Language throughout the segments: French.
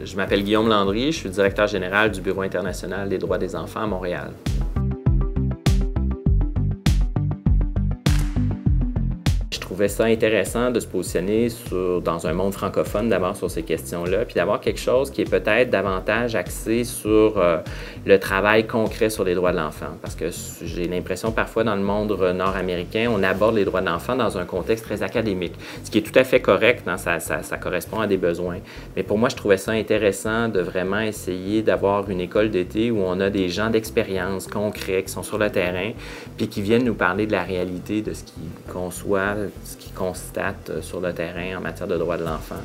Je m'appelle Guillaume Landry, je suis directeur général du Bureau international des droits des enfants à Montréal. Je trouvais ça intéressant de se positionner dans un monde francophone d'abord sur ces questions-là, puis d'avoir quelque chose qui est peut-être davantage axé sur le travail concret sur les droits de l'enfant. Parce que j'ai l'impression parfois dans le monde nord-américain, on aborde les droits de l'enfant dans un contexte très académique, ce qui est tout à fait correct, hein, ça correspond à des besoins. Mais pour moi, je trouvais ça intéressant de vraiment essayer d'avoir une école d'été où on a des gens d'expérience concrets qui sont sur le terrain, puis qui viennent nous parler de la réalité, de ce qu'ils conçoivent, ce qu'ils constatent sur le terrain en matière de droits de l'enfant.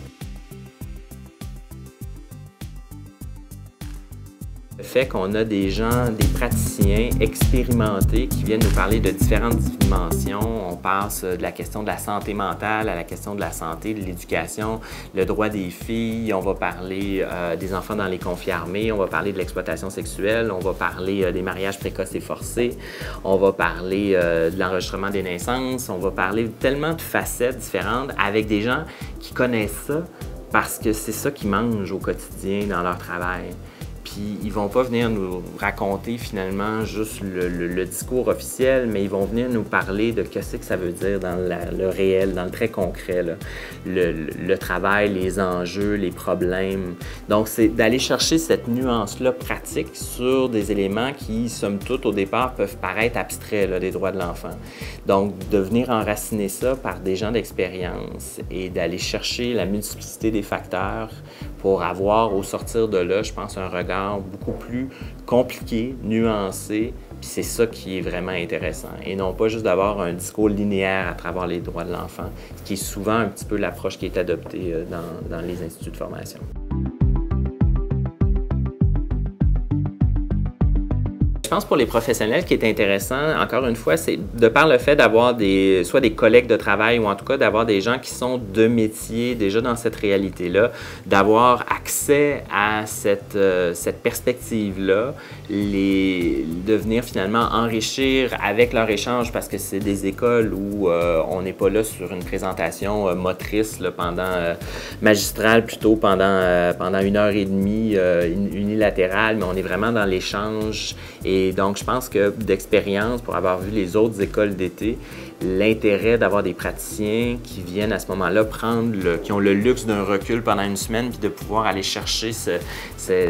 Le fait qu'on a des gens, des praticiens expérimentés qui viennent nous parler de différentes dimensions. On passe de la question de la santé mentale à la question de la santé, de l'éducation, le droit des filles, on va parler des enfants dans les conflits armés, on va parler de l'exploitation sexuelle, on va parler des mariages précoces et forcés, on va parler de l'enregistrement des naissances, on va parler tellement de facettes différentes avec des gens qui connaissent ça parce que c'est ça qu'ils mangent au quotidien dans leur travail. Puis ils vont pas venir nous raconter finalement juste le discours officiel, mais ils vont venir nous parler de ce que ça veut dire dans le réel, dans le très concret, là. Le travail, les enjeux, les problèmes. Donc c'est d'aller chercher cette nuance-là pratique sur des éléments qui, somme toute, au départ, peuvent paraître abstraits, là, des droits de l'enfant. Donc de venir enraciner ça par des gens d'expérience et d'aller chercher la multiplicité des facteurs pour avoir, au sortir de là, je pense, un regard beaucoup plus compliqué, nuancé, puis c'est ça qui est vraiment intéressant. Et non pas juste d'avoir un discours linéaire à travers les droits de l'enfant, ce qui est souvent un petit peu l'approche qui est adoptée dans les instituts de formation. Je pense pour les professionnels, ce qui est intéressant, encore une fois, c'est de par le fait d'avoir soit des collègues de travail ou en tout cas d'avoir des gens qui sont de métier déjà dans cette réalité-là, d'avoir accès à cette perspective-là, de venir finalement enrichir avec leur échange parce que c'est des écoles où on n'est pas là sur une présentation motrice là, magistrale plutôt pendant 1h30 unilatérale, mais on est vraiment dans l'échange. Et donc, je pense que d'expérience, pour avoir vu les autres écoles d'été, l'intérêt d'avoir des praticiens qui viennent à ce moment-là qui ont le luxe d'un recul pendant une semaine, puis de pouvoir aller chercher,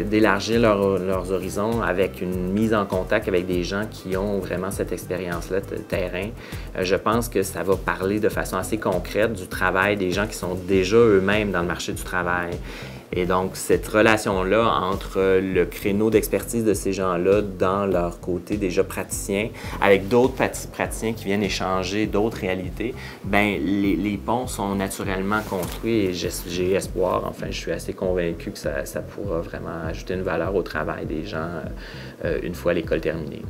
d'élargir leurs horizons avec une mise en contact avec des gens qui ont vraiment cette expérience-là de terrain. Je pense que ça va parler de façon assez concrète du travail des gens qui sont déjà eux-mêmes dans le marché du travail. Et donc, cette relation-là entre le créneau d'expertise de ces gens-là dans leur côté déjà praticien, avec d'autres praticiens qui viennent échanger d'autres réalités, bien, les ponts sont naturellement construits et j'ai espoir, enfin, je suis assez convaincu que ça pourra vraiment ajouter une valeur au travail des gens une fois l'école terminée.